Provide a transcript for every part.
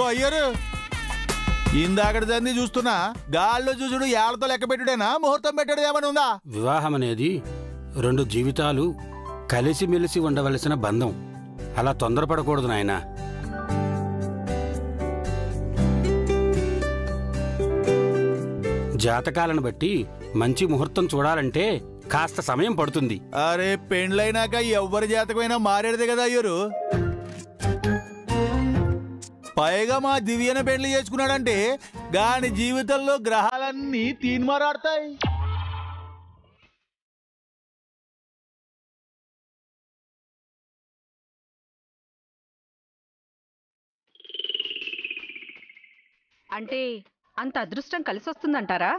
అయ్యారు ఇందాకటి దాన్ని చూస్తున్నా గాల్లో చూసుడు ఏళ్లతో లెక్క పెట్టుడేనా ముహూర్తం పెట్టడం ఏమైనా ఉందా? వివాహం అనేది 2 జీవితాలు కలిసిమెలిసి ఉండవలసిన బంధం. అలా తొందరపడకూడదు నాయనా. జాతకాలను బట్టి మంచి ముహూర్తం చూడాలంటే కాస్త సమయం పడుతుంది. అరే పెండ్లైనాక ఎవ్వరి జాతకమైనా మారేదే కదా అయ్యారు. పైగా మా దివ్యన పెళ్లి చేసుకున్నాడంటే గాని జీవితంలో గ్రహాలన్నీ తీన్మారాడతాయి. అంటే అంత అదృష్టం కలిసి వస్తుందంటారా?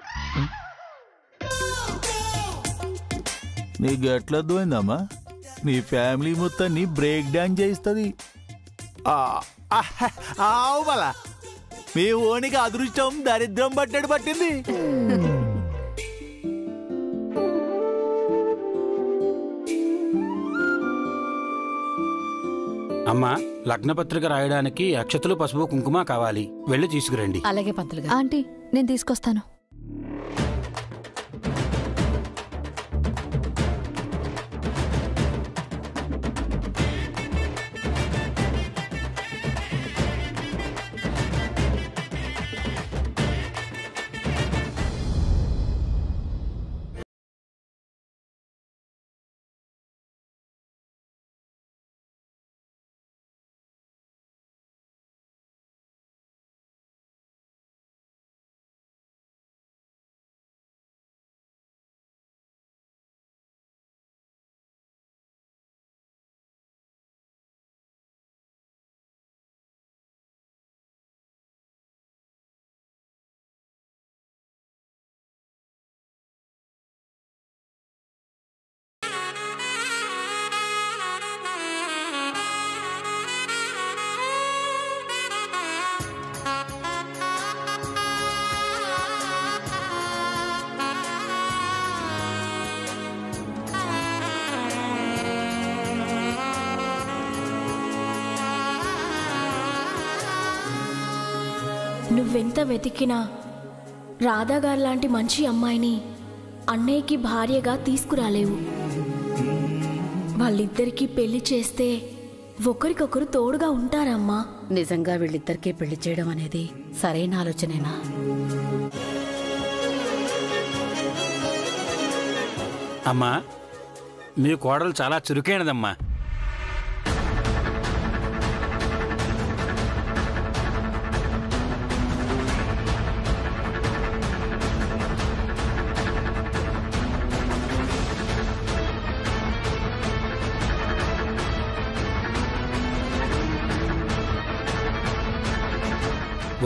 నీకు ఎట్లా అర్థమైందమ్మా? నీ ఫ్యామిలీ మొత్తాన్ని బ్రేక్ డాన్స్ చేయిస్తుంది. బలా మీ ఓనికి అదృష్టం దరిద్రం పట్టడు పట్టింది. అమ్మా, లగ్నపత్రిక రాయడానికి అక్షతలు, పసుపు, కుంకుమ కావాలి. వెళ్ళి తీసుకురండి. అలాగే పంతులు గారు. ఆంటీ నేను తీసుకొస్తాను. నువ్వెంత వెతికినా రాధాగారు లాంటి మంచి అమ్మాయిని అన్నయ్యకి భార్యగా తీసుకురాలేవు. వాళ్ళిద్దరికీ పెళ్లి చేస్తే ఒకరికొకరు తోడుగా ఉంటారమ్మా. నిజంగా వీళ్ళిద్దరికీ పెళ్లి చేయడం అనేది సరైన ఆలోచనేనా? అమ్మా, మీ కోడలు చాలా చురుకైనదమ్మా.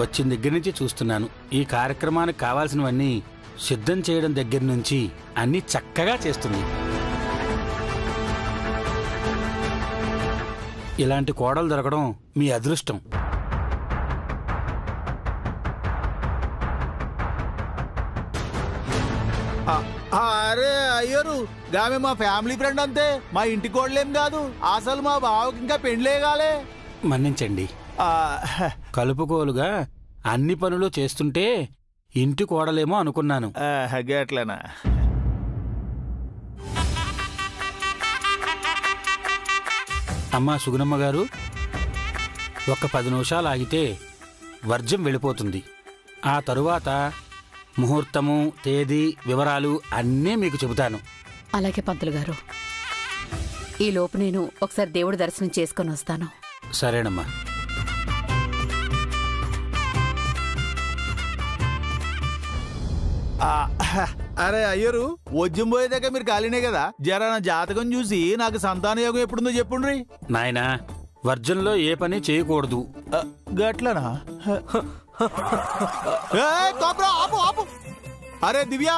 వచ్చిన దగ్గర నుంచి చూస్తున్నాను. ఈ కార్యక్రమానికి కావాల్సినవన్నీ సిద్ధం చేయడం దగ్గర నుంచి అన్నీ చక్కగా చేస్తుంది. ఇలాంటి కోడలు దొరకడం మీ అదృష్టం. అరే అయ్యారు గామె మా ఫ్యామిలీ ఫ్రెండ్ అంతే, మా ఇంటి కోడలేం కాదు. అసలు మా బావకి ఇంకా పెండ్లే కాలే. మన్నించండి. కలుపుకోలుగా అన్ని పనులు చేస్తుంటే ఇంటి కోడలేమో అనుకున్నాను. గట్లనా? అమ్మా సుగుణమ్మ గారు, ఒక్క 10 నిమిషాలు ఆగితే వర్జం వెళ్ళిపోతుంది. ఆ తరువాత ముహూర్తము, తేదీ, వివరాలు అన్నీ మీకు చెబుతాను. అలాగే పంతులు గారు. ఈ లోపు నేను ఒకసారి దేవుడి దర్శనం చేసుకొని వస్తాను. సరేనమ్మా. అరే అయ్యరు వజ్జం పోయేదాకా మీరు ఖాళీనే కదా. జర నా జాతకం చూసి నాకు సంతాన యోగం ఎప్పుడుందో చెప్పుండ్రి. నాయనా, వర్జంలో ఏ పని చేయకూడదు. గట్లనా? అరే దివ్య,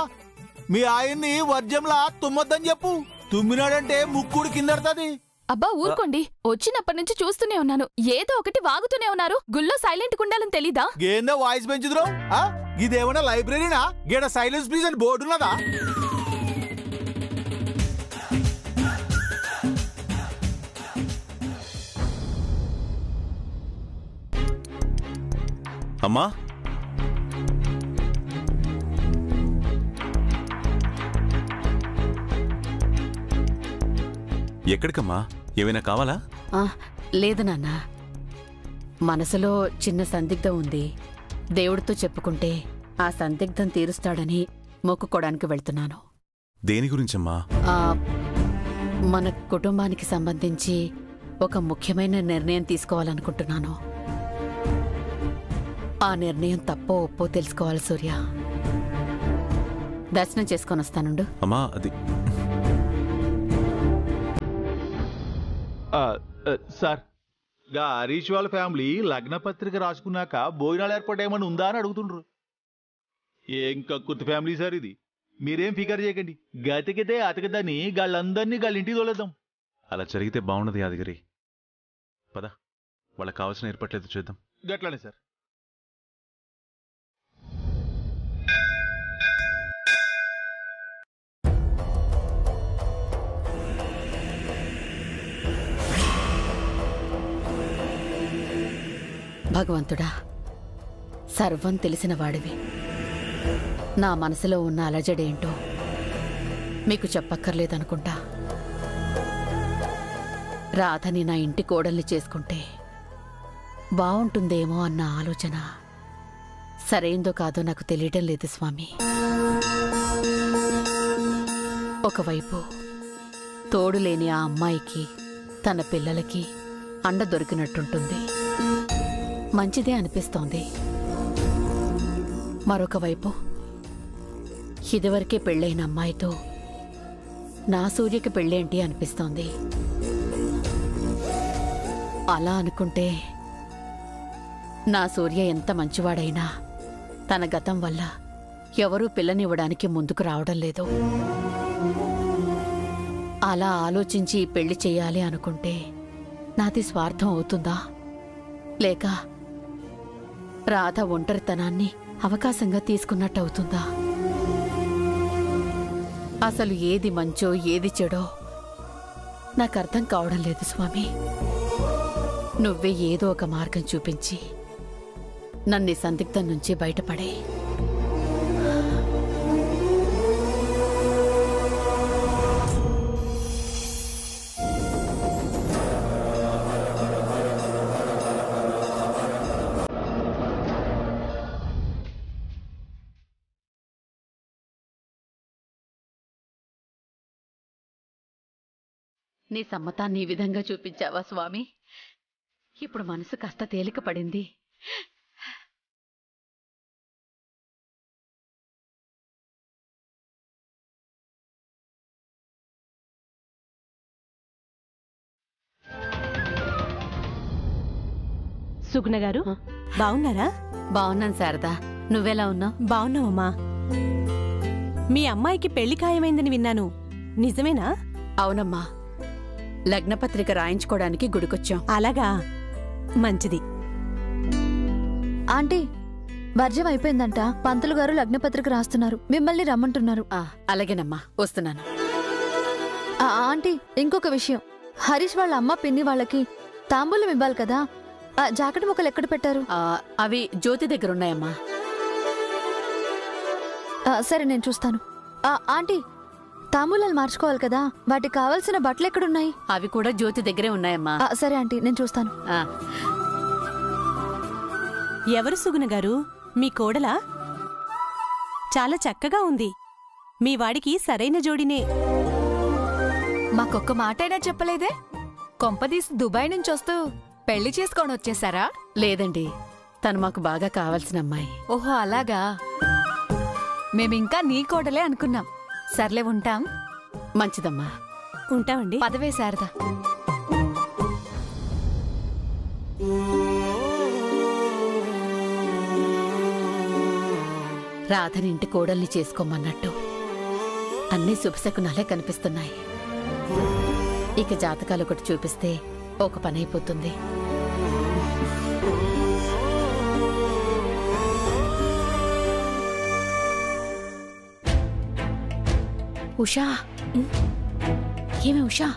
మీ ఆయన్ని వర్జంలా తుమ్మొద్దని చెప్పు. తుమ్మినాడంటే ముక్కుడు కిందడుతుంది. అబ్బా ఊరుకోండి, వచ్చినప్పటి నుంచి చూస్తూనే ఉన్నాను. ఏదో ఒకటి వాగుతూనే ఉన్నారు. గుళ్ళో సైలెంట్ ఉండాలని తెలీదా? గేందా వాయిస్ పెంచుదురో? ఇదేమన్నా లైబ్రరీనా? గేడ సైలెన్స్ ప్లీజ్ అని బోర్డు ఉన్నదా? అమ్మా, ఎక్కడికమ్మా? ఏమైనా కావాలా? లేదు నాన్న, మనసులో చిన్న సందిగ్ధం ఉంది. దేవుడితో చెప్పుకుంటే ఆ సందిగ్ధం తీరుస్తాడని మొక్కుకోవడానికి వెళ్తున్నాను. దేని గురించమ్మా? మన కుటుంబానికి సంబంధించి ఒక ముఖ్యమైన నిర్ణయం తీసుకోవాలనుకుంటున్నాను. ఆ నిర్ణయం తప్పో ఒప్పో తెలుసుకోవాలి సూర్య. దర్శనం చేసుకొని వస్తానుండు. అమ్మా, అది సార్, గా హరీష్ వాళ్ళ ఫ్యామిలీ లగ్న పత్రిక రాసుకున్నాక భోజనాలు ఏర్పాటు ఏమన్నా ఉందా అని అడుగుతుండ్రు. ఏం కక్కుర్తి ఫ్యామిలీ సార్ ఇది. మీరేం ఫికర్ చేయకండి. గతికితే అతకదని గాళ్ళందరినీ గాళ్ళ ఇంటికి తోలేద్దాం. అలా జరిగితే బాగుండదు యాదగిరి. పద, వాళ్ళకి కావాల్సిన ఏర్పాట్లేదు చేద్దాం. గట్లానే సార్. భగవంతుడా, సర్వం తెలిసిన వాడివి. నా మనసులో ఉన్న అలజడేంటో మీకు చెప్పక్కర్లేదనుకుంటా. రాధని నా ఇంటి కోడల్ని చేసుకుంటే బావుంటుందేమో అన్న ఆలోచన సరైందో కాదో నాకు తెలియటం లేదు స్వామి. ఒకవైపు తోడులేని ఆ అమ్మాయికి, తన పిల్లలకి అండ దొరికినట్టుంటుంది, మంచిదే అనిపిస్తోంది. మరొక వైపు ఇదివరకే పెళ్ళైన అమ్మాయితో నా సూర్యకి పెళ్ళేంటి అనిపిస్తోంది. అలా అనుకుంటే నా సూర్య ఎంత మంచివాడైనా తన గతం వల్ల ఎవరూ పిల్లనివ్వడానికి ముందుకు రావడం లేదు. అలా ఆలోచించి పెళ్లి చెయ్యాలి అనుకుంటే నాది స్వార్థం అవుతుందా, లేక రాధ ఒంటరితనాన్ని అవకాశంగా తీసుకున్నట్టు అవుతుందా? అసలు ఏది మంచో ఏది చెడో నాకు అర్థం కావడం లేదు స్వామి. నువ్వే ఏదో ఒక మార్గం చూపించి నన్ను సందిగ్ధం నుంచి బయటపడే. నీ సమ్మతాన్ని ఈ విధంగా చూపించావా స్వామి? ఇప్పుడు మనసు కాస్త తేలిక పడింది. సుగుణ గారు బావున్నారా? బావున్నాను శారదా, నువ్వెలా ఉన్నావు? బావున్నావమ్మా. మీ అమ్మాయికి పెళ్లి ఖాయమైందని విన్నాను, నిజమేనా? అవునమ్మా, లగ్నపత్రిక రాయించుకోవడానికి గుడికొచ్చాం. అలాగా, మంచిది. ఆంటీ, వర్జం అయిపోయిందంట. పంతులు గారు లగ్నపత్రిక రాస్తున్నారు, మిమ్మల్ని రమ్మంటున్నారు. అలాగేనమ్మా, వస్తున్నాను. ఆంటీ, ఇంకొక విషయం. హరీష్ వాళ్ళ అమ్మ పిన్ని వాళ్ళకి తాంబూలం ఇవ్వాలి కదా, జాకెట్ ముక్కలు ఎక్కడ పెట్టారు? అవి జ్యోతి దగ్గర ఉన్నాయమ్మా. సరే, నేను చూస్తాను. ఆంటీ, తాంబూలాలు మార్చుకోవాలి కదా, వాటికి కావాల్సిన బట్టలు ఎక్కడున్నాయి? అవి కూడా జ్యోతి దగ్గరే ఉన్నాయమ్మా. సరే ఆంటీ, నేను చూస్తాను. ఎవరు సుగుణ గారు? మీ కోడలా? చాలా చక్కగా ఉంది. మీ వాడికి సరైన జోడినే. మాకొక్క మాటైనా చెప్పలేదే? కొంపదీసి దుబాయ్ నుంచి వస్తూ పెళ్లి చేసుకొని వచ్చేసారా? లేదండి, తను మాకు బాగా కావాల్సిన అమ్మాయి. ఓహో, అలాగా. మేమింకా నీ కోడలే అనుకున్నాం. సర్లే, ఉంటాం. మంచిదమ్మా. ఉంటామండి. పదవే శారదా. రాధని ఇంటి కోడల్ని చేసుకోమన్నట్టు అన్ని శుభశకునాలే కనిపిస్తున్నాయి. ఇక జాతకాలు ఒకటి చూపిస్తే ఒక పని అయిపోతుంది. ఉషా, ఏమే ఉషా?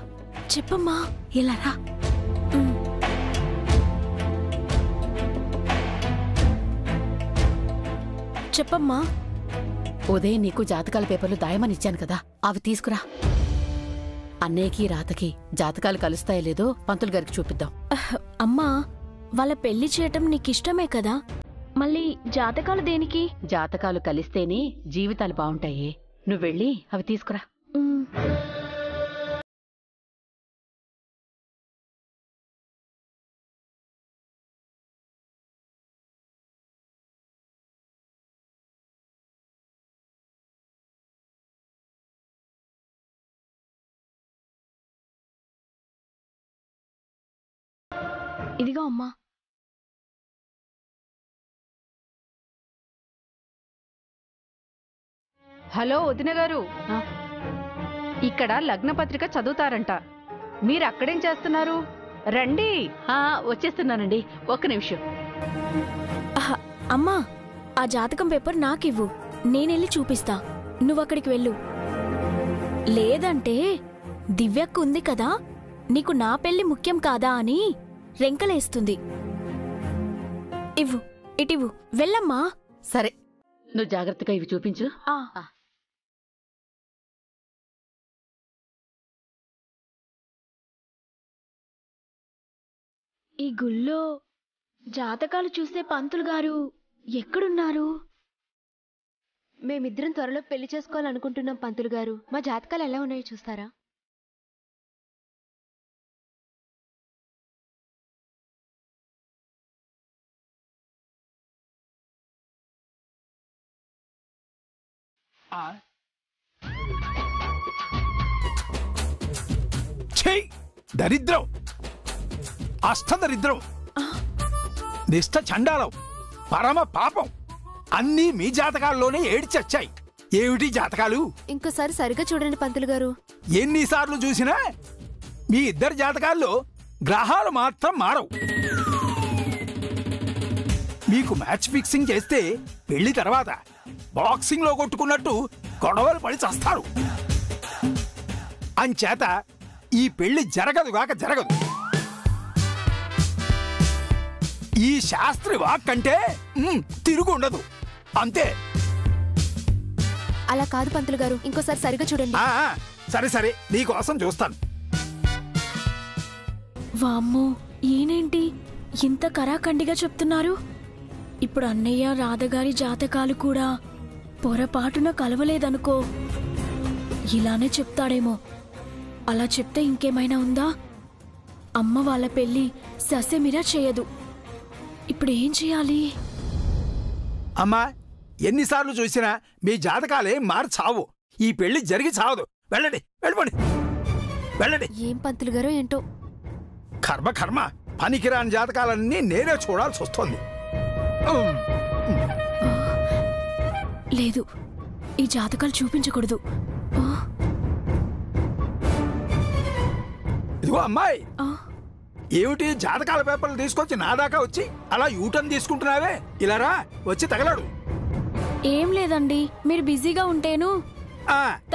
చెప్పమ్మా. ఇలా రా. చెప్పమ్మా. ఉదయం నీకు జాతకాల పేపర్లు దాయమని ఇచ్చాను కదా, అవి తీసుకురా. అన్నయ్యకి రాతకి జాతకాలు కలుస్తాయో లేదో పంతులు గారికి చూపిద్దాం. అమ్మా, వాళ్ళ పెళ్లి చేయటం నీకిష్టమే కదా, మళ్ళీ జాతకాలు దేనికి? జాతకాలు కలిస్తేనే జీవితాలు బావుంటాయి. నువ్వెళ్ళి అవి తీసుకురా. ఇదిగో అమ్మా. హలో వదిన గారు, ఇక్కడ లగ్నపత్రిక చదువుతారంట. మీరు అక్కడేం చేస్తున్నారు? రండి. వచ్చేస్తున్నానండి, ఒక్క నిమిషం. అమ్మా, ఆ జాతకం పేపర్ నాకివ్వు, నేనెళ్ళి చూపిస్తా. నువ్వక్కడికి వెళ్ళు. లేదంటే దివ్యక్కు ఉంది కదా, నీకు నా పెళ్లి ముఖ్యం కాదా అని రెంకలేస్తుంది. ఇవ్వు, ఇటివ్వు, వెళ్ళమ్మా. సరే, నువ్వు జాగ్రత్తగా ఇవి చూపించు. ఈ గుళ్ళో జాతకాలు చూసే పంతులు గారు ఎక్కడున్నారు? మేమిద్దరం త్వరలో పెళ్లి చేసుకోవాలనుకుంటున్నాం పంతులు గారు. మా జాతకాలు ఎలా ఉన్నాయో చూస్తారా? దరిద్రం, అష్టదరిద్రం, నిష్ఠ చండాలం, పరమ పాపం అన్నీ మీ జాతకాల్లోనే ఏడ్చొచ్చాయి. ఏమిటి జాతకాలు? ఇంకోసారి సరిగా చూడండి పంతులు గారు. ఎన్నిసార్లు చూసినా మీ ఇద్దరి జాతకాల్లో గ్రహాలు మాత్రం మారవు. మీకు మ్యాచ్ ఫిక్సింగ్ చేస్తే పెళ్లి తర్వాత బాక్సింగ్ లో కొట్టుకున్నట్టు గొడవలు పడి చస్తారు. అంచేత ఈ పెళ్లి జరగదుగాక జరగదు. ఈ శాస్త్రి వాక్ అంటే తిరుగుండదు, అంతే. అలా కాదు పంతులు గారు, ఇంకోసారి సరిగా చూడండి. సరే సరే, నీకోసం చూస్తాను. వామ్మో, ఈయనేంటి ఇంత కరాఖండిగా చెప్తున్నారు? ఇప్పుడు అన్నయ్య రాధగారి జాతకాలు కూడా పొరపాటున కలవలేదనుకో, ఇలానే చెప్తాడేమో. అలా చెప్తే ఇంకేమైనా ఉందా? అమ్మ వాళ్ళ పెళ్లి ససెమిరా చేయదు. ఇప్పుడు ఏం చేయాలి? అమ్మా, ఎన్నిసార్లు చూసినా మీ జాతకాలే మార్చావు. ఈ పెళ్లి జరిగి చావదు. వెళ్ళండి, వెళ్ళిపోండి, వెళ్ళండి. ఏం పంతులు గారో ఏంటో. కర్మ కర్మ, పనికిరాని జాతకాలన్నీ నేనే చూడాల్సి వస్తుంది. లేదు, ఈ జాతకాలు చూపించకూడదు. ఇదిగో అమ్మాయి, ఏమిటి జాతకాల పేపర్లు తీసుకొచ్చి నా దాకా వచ్చి అలా యూటర్న్ తీసుకుంటున్నావే? ఇలా రా, వచ్చి తగలాడు. ఏం లేదండి, మీరు బిజీగా ఉంటేను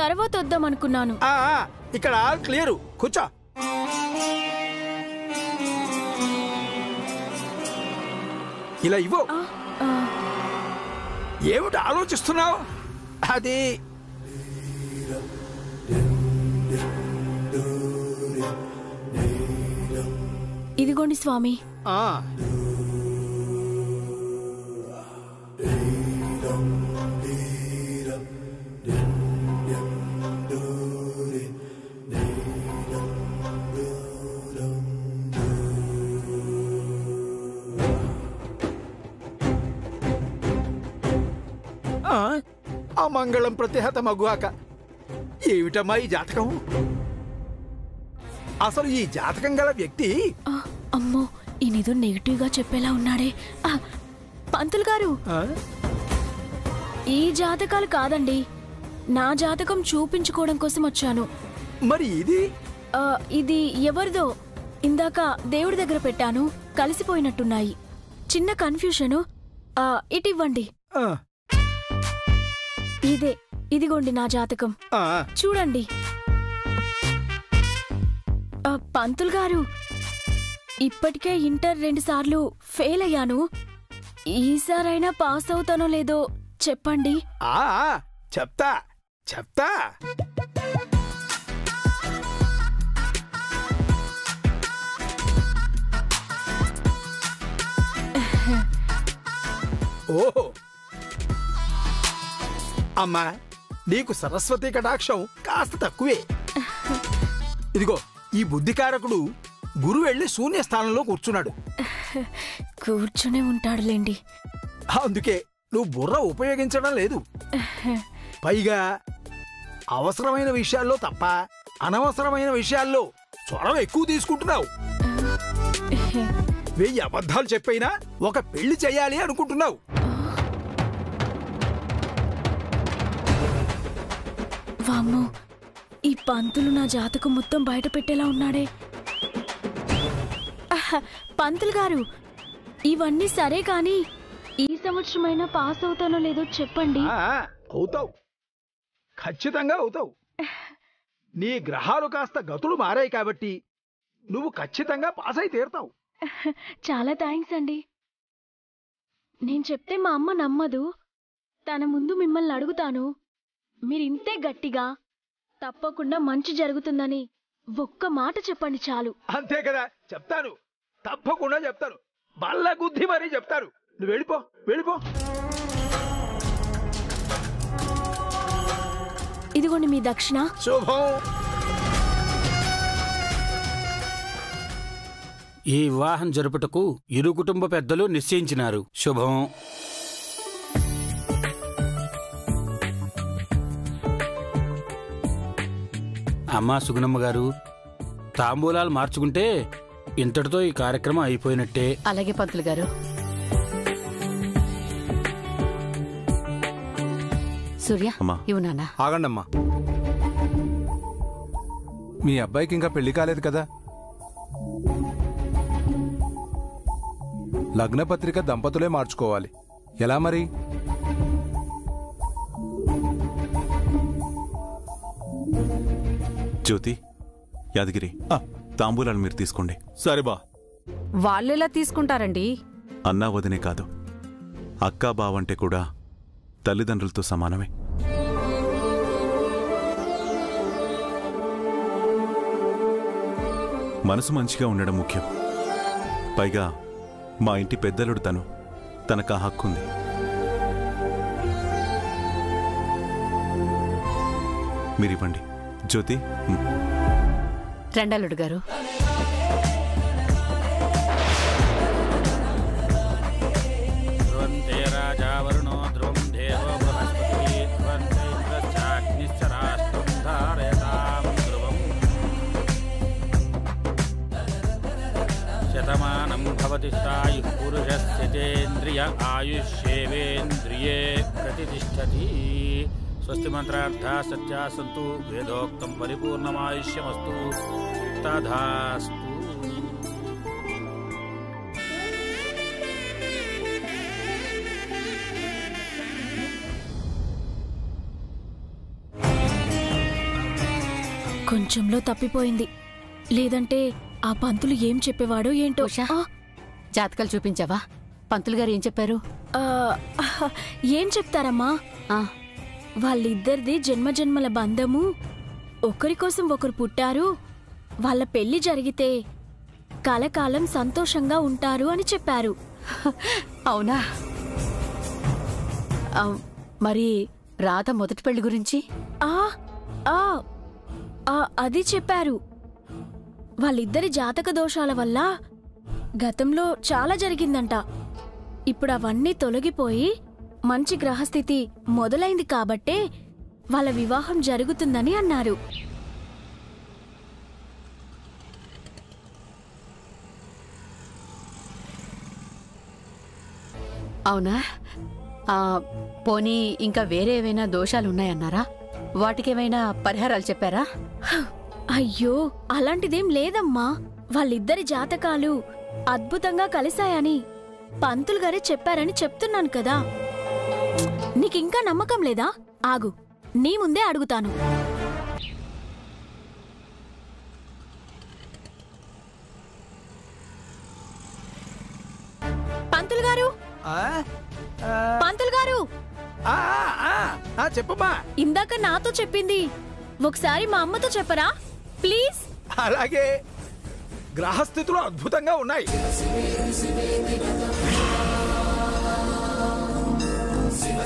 తర్వాత వద్దామనుకున్నాను. ఇక్కడ క్లియరు, కూర్చో. ఇలా ఇవ్వు. ఏమిటి ఆలోచిస్తున్నావు? అది ఇదిగోండి స్వామి. అమంగళం ప్రతిహతమగుగాక. ఏమిటమ్మా ఈ జాతకం? అసలు ఈ జాతకం గల వ్యక్తి అమ్మో, ఈయనేదో నెగిటివ్ గా చెప్పేలా ఉన్నాడే. పంతులు గారు, ఈ జాతకాలు కాదండి, నా జాతకం చూపించుకోవడం కోసం వచ్చాను. మరి ఇది ఇది ఎవరిదో, ఇందాక దేవుడి దగ్గర పెట్టాను, కలిసిపోయినట్టున్నాయి. చిన్న కన్ఫ్యూషను. ఇటివ్వండి. ఇదే, ఇదిగోండి నా జాతకం, చూడండి. పంతులు గారు, ఇప్పటికే ఇంటర్ 2 సార్లు ఫెయిల్ అయ్యాను. ఈసారైనా పాస్ అవుతానో లేదో చెప్పండి. చెప్తా చెప్తా. ఓహో అమ్మా, నీకు సరస్వతి కటాక్షం కాస్త తక్కువే. ఇదిగో ఈ బుద్ధికారకుడు గురు వెళ్ళి శూన్యస్థానంలో కూర్చున్నాడు. కూర్చునే ఉంటాడులేండి. అందుకే నువ్వు బుర్ర ఉపయోగించడం లేదు. పైగా అవసరమైన విషయాల్లో తప్ప అనవసరమైన విషయాల్లో చొరవ ఎక్కువ తీసుకుంటున్నావు. 1000 అబద్ధాలు చెప్పైనా ఒక పెళ్లి చెయ్యాలి అనుకుంటున్నావు. వామ్మో, ఈ పంతులు నా జాతకం మొత్తం బయట పెట్టేలా ఉన్నాడే. పంతులు గారు, ఇవన్నీ సరే కాని ఈ సంవత్సరమైనా పాస్ అవుతానో లేదో చెప్పండి. అవుతావు, ఖచ్చితంగా అవుతావు. నీ గ్రహాలు కాస్త గతులు మారాయి కాబట్టి నువ్వు ఖచ్చితంగా పాస్ అయి తీరుతావు. చాలా థ్యాంక్స్ అండి. నేను చెప్తే మా అమ్మ నమ్మదు. తన ముందు మిమ్మల్ని అడుగుతాను, మీరింతే గట్టిగా తప్పకుండా మంచి జరుగుతుందని ఒక్క మాట చెప్పండి చాలు. అంతే కదా, చెప్తాను, తప్పకుండా చెప్తాను. బల్ల గుద్ది మరీ చెప్తాను. నువ్వు వెళ్ళిపో వెళ్ళిపో. ఇదిగోండి మీ దక్షిణ. శుభం. ఈ వివాహం జరుపుటకు ఇరు కుటుంబ పెద్దలు నిశ్చయించినారు. శుభం. అమ్మా సుగుణమ్మ గారు, తాంబూలాలు మార్చుకుంటే ఇంతటితో ఈ కార్యక్రమం అయిపోయినట్టే. అలాగే పంతులు గారు. సూర్య, ఇవ్వు నాన్న. ఆగండమ్మా, మీ అబ్బాయికి ఇంకా పెళ్లి కాలేదు కదా. లగ్నపత్రిక దంపతులే మార్చుకోవాలి. ఎలా మరి? జ్యోతి, యాదగిరి, తాంబూలాలు మీరు తీసుకోండి. సరే బా. వాళ్ళెలా తీసుకుంటారండి? అన్నా వదినే కాదు, అక్కా బావంటే కూడా తల్లిదండ్రులతో సమానమే. మనసు మంచిగా ఉండడం ముఖ్యం. పైగా మా ఇంటి పెద్దలుడు తనకు ఆ హక్కుంది. మీరివ్వండి. జ్యోతి, రెండల్లుడు గారు. శతమానం భవతి శ్రాయుః పురుషస్యేంద్రియ ఆయుష్యేవేంద్రియే ప్రతిష్టతి. స్వస్తి మంత్రార్థా సత్యా సంతు. వేదోక్తం పరిపూర్ణమాయుష్యమస్తు. తథాస్తు. కొంచెంలో తప్పిపోయింది, లేదంటే ఆ పంతులు ఏం చెప్పేవాడో ఏంటో. జాతకాలు చూపించావా? పంతులు గారు ఏం చెప్పారు? ఏం చెప్తారమ్మా, వాళ్ళిద్దరిది జన్మజన్మల బంధము, ఒకరి కోసం ఒకరు పుట్టారు, వాళ్ళ పెళ్లి జరిగితే కలకాలం సంతోషంగా ఉంటారు అని చెప్పారు. అవునా? మరి రాధ మొదటి పెళ్లి గురించి? అది చెప్పారు. వాళ్ళిద్దరి జాతక దోషాల వల్ల గతంలో చాలా జరిగిందంట. ఇప్పుడు అవన్నీ తొలగిపోయి మంచి గ్రహస్థితి మొదలైంది కాబట్టే వాళ్ళ వివాహం జరుగుతుందని అన్నారు. అవునా? పోనీ ఇంకా వేరే ఏవైనా దోషాలున్నాయన్నారా? వాటికేమైనా పరిహారాలు చెప్పారా? అయ్యో, అలాంటిదేం లేదమ్మా. వాళ్ళిద్దరి జాతకాలు అద్భుతంగా కలిశాయని పంతులు గారే చెప్పారని చెప్తున్నాను కదా. నీకింకా నమ్మకం లేదా? ఆగు, నీ ముందే అడుగుతాను. పంతులు గారు, పంతులు గారు, చెప్పమ్మా. ఇందాక నాతో చెప్పింది ఒకసారి మా అమ్మతో చెప్పరా ప్లీజ్. అలాగే గ్రహస్థితులు అద్భుతంగా ఉన్నాయి. శివ